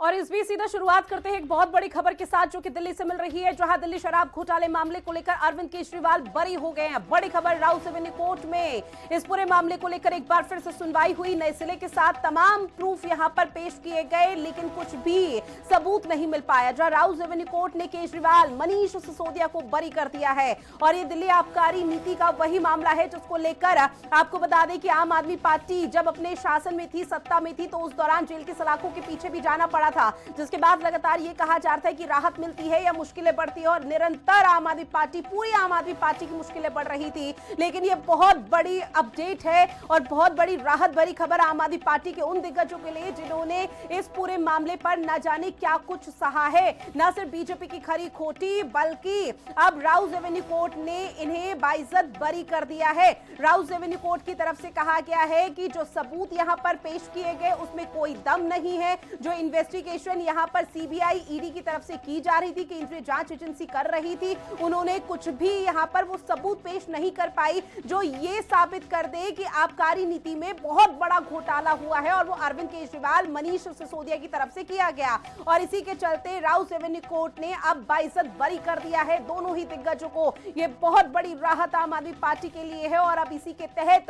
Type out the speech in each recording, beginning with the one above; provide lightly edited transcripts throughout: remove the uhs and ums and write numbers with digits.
और इस बीच सीधा शुरुआत करते हैं एक बहुत बड़ी खबर के साथ जो कि दिल्ली से मिल रही है, जहां दिल्ली शराब घोटाले मामले को लेकर अरविंद केजरीवाल बरी हो गए हैं। बड़ी खबर राउस एवेन्यू कोर्ट में इस पूरे मामले को लेकर एक बार फिर से सुनवाई हुई। नए सिरे के साथ तमाम प्रूफ यहां पर पेश किए गए, लेकिन कुछ भी सबूत नहीं मिल पाया। जहां राउस एवेन्यू कोर्ट ने केजरीवाल, मनीष सिसोदिया को बरी कर दिया है। और ये दिल्ली आबकारी नीति का वही मामला है जिसको लेकर आपको बता दें कि आम आदमी पार्टी जब अपने शासन में थी, सत्ता में थी, तो उस दौरान जेल की सलाखों के पीछे भी जाना पड़ा था, जिसके बाद लगातार ये कहा जा रहा है कि राहत मिलती है या मुश्किलें बढ़ती है। और निरंतर आम आदमी पार्टी, पूरी आम आदमी पार्टी की मुश्किलें बढ़ रही थी। लेकिन ये बहुत बड़ी अपडेट है और बहुत बड़ी राहत भरी खबर आम आदमी पार्टी के उन दिग्गजों के लिए जिन्होंने इस पूरे मामले पर न जाने क्या कुछ सहा है। न सिर्फ बीजेपी की खरी खोटी, बल्कि अब राउस एवेन्यू कोर्ट ने इन्हें बाइज्जत बरी कर दिया है। राउस एवेन्यू कोर्ट की तरफ से कहा गया है कि जो सबूत यहां पर पेश किए गए उसमें कोई दम नहीं है। जो इन्वेस्टिगेशन यहां पर सीबीआई, ईडी की तरफ से की जा रही थी, केंद्रीय जांच एजेंसी कर रही थी, उन्होंने कुछ भी यहां पर वो सबूत पेश नहीं कर पाई जो ये साबित कर दे कि आबकारी नीति में बहुत बड़ा घोटाला हुआ है और वो अरविंद केजरीवाल, मनीष सिसोदिया की तरफ से किया गया। और इसी के चलते राउस एवेन्यू कोर्ट ने अब बाइज्जत बरी कर दिया है दोनों ही दिग्गजों को। ये बहुत बड़ी राहत आम आदमी पार्टी के लिए है। और अब इसी के तहत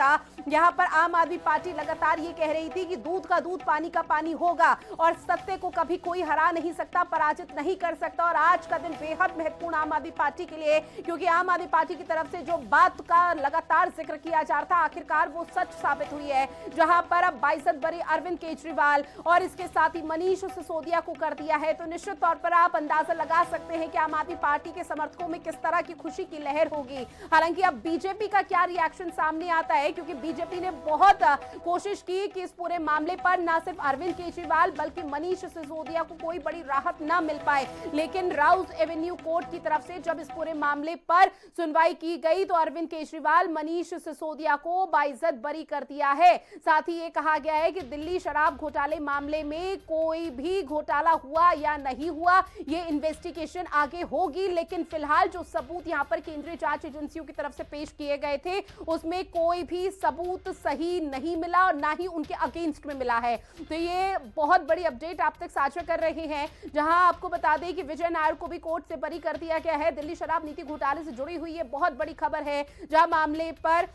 यहां पर आम आदमी पार्टी लगातार ये कह रही थी कि दूध का दूध, पानी का पानी होगा और सत्य को कभी कोई हरा नहीं सकता, पराजित नहीं कर सकता। और आज का दिन बेहद महत्वपूर्ण आम आदमी पार्टी के लिए, क्योंकि आम आदमी पार्टी की तरफ से जो बात का लगातार जिक्र किया जा रहा था, आखिरकार वो सच साबित हुई है। जहां पर अब बाइज्जत बरी अरविंद केजरीवाल और इसके साथ ही मनीष सिसोदिया को कर दिया है, तो निश्चित तौर पर आप अंदाजा लगा सकते हैं कि आम आदमी पार्टी के समर्थकों में किस तरह की खुशी की लहर होगी। हालांकि अब बीजेपी का क्या रिएक्शन सामने आता है, क्योंकि बीजेपी ने बहुत कोशिश की कि इस पूरे मामले पर न सिर्फ अरविंद केजरीवाल बल्कि मनीष सिसोदिया को कोई बड़ी राहत ना मिल पाए। लेकिन राउस एवेन्यू कोर्ट की तरफ से जब इस पूरे मामले पर सुनवाई की गई तो अरविंद केजरीवाल, मनीष सिसोदिया को बाइज्जत बरी कर दिया है। साथ ही ये कहा गया है कि दिल्ली शराब घोटाले मामले में कोई भी घोटाला हुआ या नहीं हुआ, ये इन्वेस्टिगेशन आगे होगी। लेकिन फिलहाल जो सबूत यहां पर केंद्रीय जांच एजेंसियों की तरफ से पेश किए गए थे उसमें कोई भी सबूत सही नहीं मिला और ना ही उनके अगेंस्ट में मिला है। तो ये बहुत बड़ी अपडेट आप तक साझा कर रहे हैं, जहां आपको बता दें कि विजय नायर को भी कोर्ट से बरी कर दिया गया है। दिल्ली शराब नीति घोटाले से जुड़ी हुई ये बहुत बड़ी खबर है, जहां मामले पर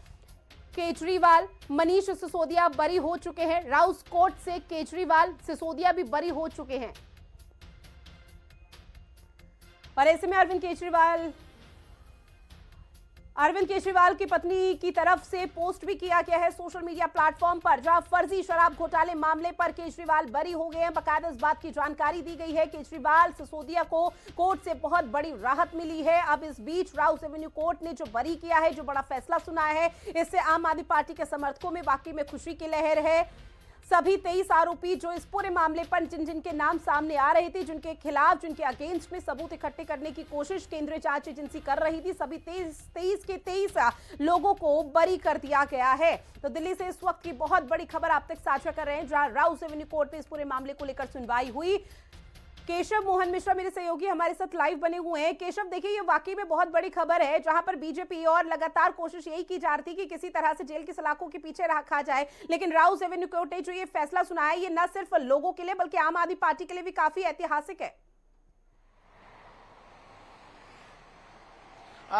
केजरीवाल, मनीष सिसोदिया बरी हो चुके हैं। राउस कोर्ट से केजरीवाल, सिसोदिया भी बरी हो चुके हैं। और ऐसे में अरविंद केजरीवाल की पत्नी की तरफ से पोस्ट भी किया गया है सोशल मीडिया प्लेटफॉर्म पर, जहां फर्जी शराब घोटाले मामले पर केजरीवाल बरी हो गए हैं। बकायदा इस बात की जानकारी दी गई है केजरीवाल, सिसोदिया को कोर्ट से बहुत बड़ी राहत मिली है। अब इस बीच राउस एवेन्यू कोर्ट ने जो बरी किया है, जो बड़ा फैसला सुनाया है, इससे आम आदमी पार्टी के समर्थकों में वाकई में खुशी की लहर है। सभी 23 आरोपी जो इस पूरे मामले पर जिनके नाम सामने आ रहे थे, जिनके खिलाफ, जिनके अगेंस्ट में सबूत इकट्ठे करने की कोशिश केंद्रीय जांच एजेंसी कर रही थी, सभी 23 के 23 लोगों को बरी कर दिया गया है। तो दिल्ली से इस वक्त की बहुत बड़ी खबर आप तक साझा कर रहे हैं, जहां राउस एवेन्यू कोर्ट में इस पूरे मामले को लेकर सुनवाई हुई। केशव मोहन मिश्रा मेरे सहयोगी हमारे साथ लाइव बने हुए हैं। केशव, देखिए ये वाकई में बहुत बड़ी खबर है, जहां पर बीजेपी और लगातार कोशिश यही की जा रही थी कि किसी तरह से जेल की सलाखों के पीछे रखा जाए। लेकिन राउस एवेन्यू कोर्ट ने जो ये फैसला सुनाया, ये न सिर्फ लोगों के लिए बल्कि आम आदमी पार्टी के लिए भी काफी ऐतिहासिक है।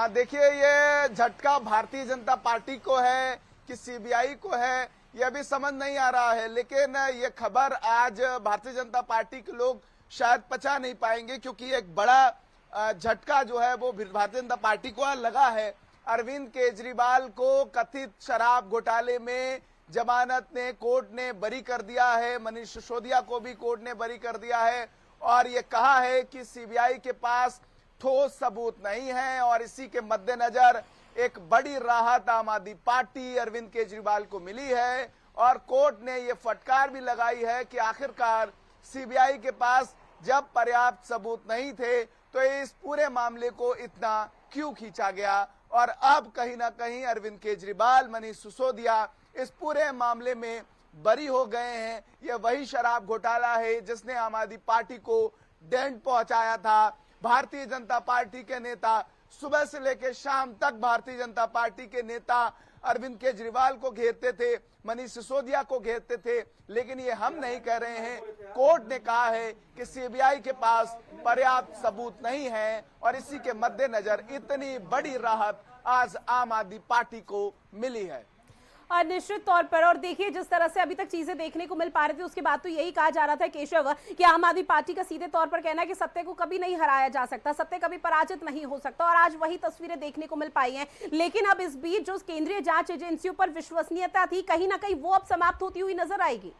देखिए, ये झटका भारतीय जनता पार्टी को है कि सीबीआई को है, यह भी समझ नहीं आ रहा है। लेकिन ये खबर आज भारतीय जनता पार्टी के लोग शायद पचा नहीं पाएंगे, क्योंकि एक बड़ा झटका जो है वो भारतीय जनता पार्टी को लगा है। अरविंद केजरीवाल को कथित शराब घोटाले में जमानत ने, कोर्ट ने बरी कर दिया है। मनीष सिसोदिया को भी कोर्ट ने बरी कर दिया है और ये कहा है कि सीबीआई के पास ठोस सबूत नहीं है। और इसी के मद्देनजर एक बड़ी राहत आम आदमी पार्टी, अरविंद केजरीवाल को मिली है। और कोर्ट ने ये फटकार भी लगाई है कि आखिरकार सीबीआई के पास जब पर्याप्त सबूत नहीं थे तो इस पूरे मामले को इतना क्यों खींचा गया। और अब कहीं ना कहीं अरविंद केजरीवाल, मनीष सिसोदिया इस पूरे मामले में बरी हो गए हैं। यह वही शराब घोटाला है जिसने आम आदमी पार्टी को डेंट पहुंचाया था। भारतीय जनता पार्टी के नेता सुबह से लेकर शाम तक भारतीय जनता पार्टी के नेता अरविंद केजरीवाल को घेरते थे, मनीष सिसोदिया को घेरते थे, लेकिन ये हम नहीं कह रहे हैं। कोर्ट ने कहा है कि सीबीआई के पास पर्याप्त सबूत नहीं है और इसी के मद्देनजर इतनी बड़ी राहत आज आम आदमी पार्टी को मिली है। निश्चित तौर पर, और देखिए जिस तरह से अभी तक चीजें देखने को मिल पा रही थी उसके बाद तो यही कहा जा रहा था केशव कि आम आदमी पार्टी का सीधे तौर पर कहना है कि सत्य को कभी नहीं हराया जा सकता, सत्य कभी पराजित नहीं हो सकता, और आज वही तस्वीरें देखने को मिल पाई हैं। लेकिन अब इस बीच जो केंद्रीय जांच एजेंसियों पर विश्वसनीयता थी, कहीं ना कहीं वो अब समाप्त होती हुई नजर आएगी।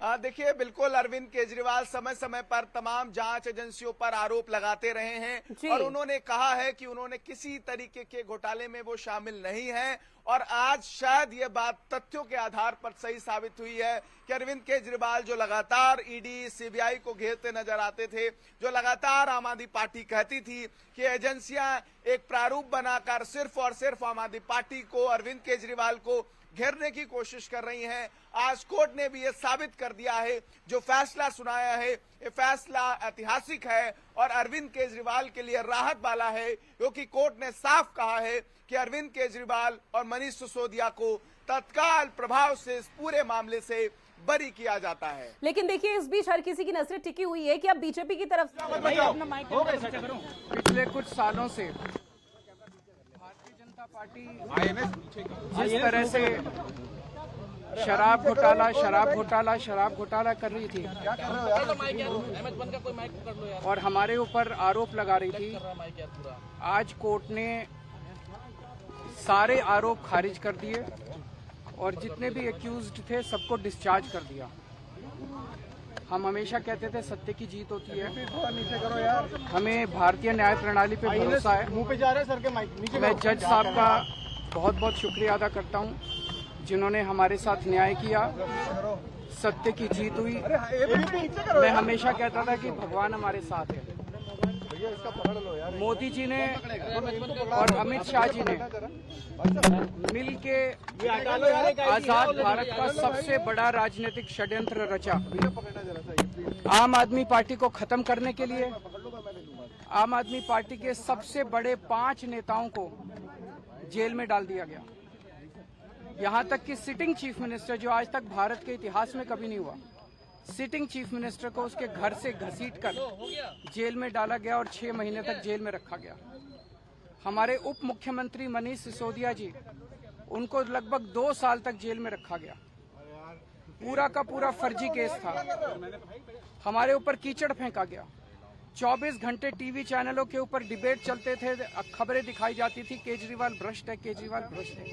देखिए, बिल्कुल अरविंद केजरीवाल समय समय पर तमाम जांच एजेंसियों पर आरोप लगाते रहे हैं और उन्होंने कहा है कि उन्होंने किसी तरीके के घोटाले में वो शामिल नहीं है, और आज शायद ये बात तथ्यों के आधार पर सही साबित हुई है कि अरविंद केजरीवाल जो लगातार ईडी सीबीआई को घेरते नजर आते थे, जो लगातार आम आदमी पार्टी कहती थी कि एजेंसियां एक प्रारूप बनाकर सिर्फ और सिर्फ आम आदमी पार्टी को, अरविंद केजरीवाल को घेरने की कोशिश कर रही हैं, आज कोर्ट ने भी ये साबित कर दिया है। जो फैसला सुनाया है ये फैसला ऐतिहासिक है और अरविंद केजरीवाल के लिए राहत वाला है, क्योंकि कोर्ट ने साफ कहा है कि अरविंद केजरीवाल और मनीष सिसोदिया को तत्काल प्रभाव से इस पूरे मामले से बरी किया जाता है। लेकिन देखिए इस बीच हर किसी की नजरें टिकी हुई है कि अब बीजेपी की तरफ पिछले कुछ सालों से भारतीय जनता पार्टी जिस तरह से शराब घोटाला कर रही थी और हमारे ऊपर आरोप लगा रही थी, आज कोर्ट ने सारे आरोप खारिज कर दिए और जितने भी एक्यूज्ड थे सबको डिस्चार्ज कर दिया। हम हमेशा कहते थे सत्य की जीत होती है, हमें भारतीय न्याय प्रणाली पे भरोसा है। मैं जज साहब का बहुत बहुत शुक्रिया अदा करता हूं जिन्होंने हमारे साथ न्याय किया, सत्य की जीत हुई। मैं हमेशा कहता था कि भगवान हमारे साथ है। मोदी जी ने और अमित शाह जी ने मिलके आजाद भारत का सबसे बड़ा राजनीतिक षड्यंत्र रचा। आम आदमी पार्टी को खत्म करने के लिए आम आदमी पार्टी के सबसे बड़े 5 नेताओं को जेल में डाल दिया गया। यहां तक कि सिटिंग चीफ मिनिस्टर, जो आज तक भारत के इतिहास में कभी नहीं हुआ, सिटिंग चीफ मिनिस्टर को उसके घर से घसीटकर जेल में डाला गया और 6 महीने तक जेल में रखा गया। हमारे उप मुख्यमंत्री मनीष सिसोदिया जी, उनको लगभग 2 साल तक जेल में रखा गया। पूरा का पूरा फर्जी केस था। हमारे ऊपर कीचड़ फेंका गया। 24 घंटे टीवी चैनलों के ऊपर डिबेट चलते थे, खबरें दिखाई जाती थी केजरीवाल भ्रष्ट है, केजरीवाल भ्रष्ट है।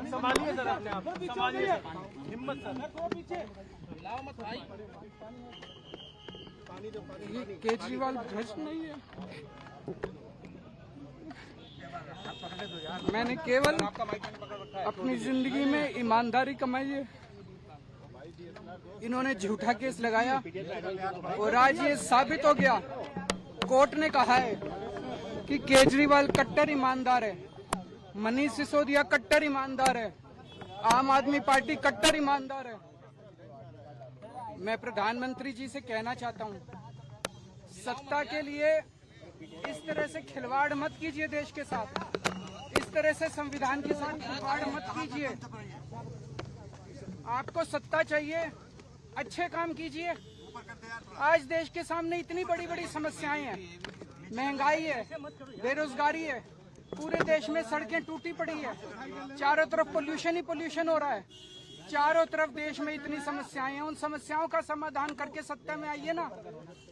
संभालिए सर, अपने आप संभालिए, हिम्मत सर, केजरीवाल भ्रष्ट नहीं है। मैंने केवल अपनी जिंदगी में ईमानदारी कमाई है। इन्होंने झूठा केस लगाया और आज ये साबित हो गया। कोर्ट ने कहा है कि केजरीवाल कट्टर ईमानदार है, मनीष सिसोदिया कट्टर ईमानदार है, आम आदमी पार्टी कट्टर ईमानदार है। मैं प्रधानमंत्री जी से कहना चाहता हूं, सत्ता के लिए इस तरह से खिलवाड़ मत कीजिए देश के साथ, इस तरह से संविधान के साथ खिलवाड़ मत कीजिए। आपको सत्ता चाहिए, अच्छे काम कीजिए। आज देश के सामने इतनी बड़ी बड़ी समस्याएं हैं, महंगाई है, बेरोजगारी है, पूरे देश में सड़कें टूटी पड़ी है, चारों तरफ पोल्यूशन ही पोल्यूशन हो रहा है, चारों तरफ देश में इतनी समस्याएं हैं। उन समस्याओं का समाधान करके सत्ता में आइए ना।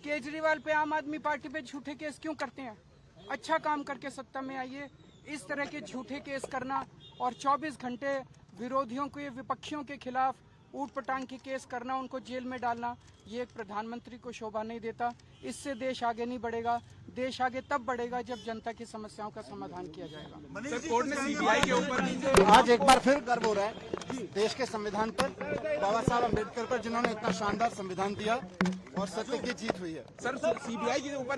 केजरीवाल पे, आम आदमी पार्टी पे झूठे केस क्यों करते हैं? अच्छा काम करके सत्ता में आइए। इस तरह के झूठे केस करना और 24 घंटे विरोधियों के, विपक्षियों के खिलाफ ऊट पटांग के केस करना, उनको जेल में डालना, ये एक प्रधानमंत्री को शोभा नहीं देता। इससे देश आगे नहीं बढ़ेगा। देश आगे तब बढ़ेगा जब जनता की समस्याओं का समाधान किया जाएगा। सर, कोर्ट ने सीबीआई के ऊपर आज एक बार फिर गर्व हो रहा है देश के संविधान पर, बाबा साहब अम्बेडकर पर, जिन्होंने इतना शानदार संविधान दिया और सत्य की जीत हुई है। सर, सीबीआई के ऊपर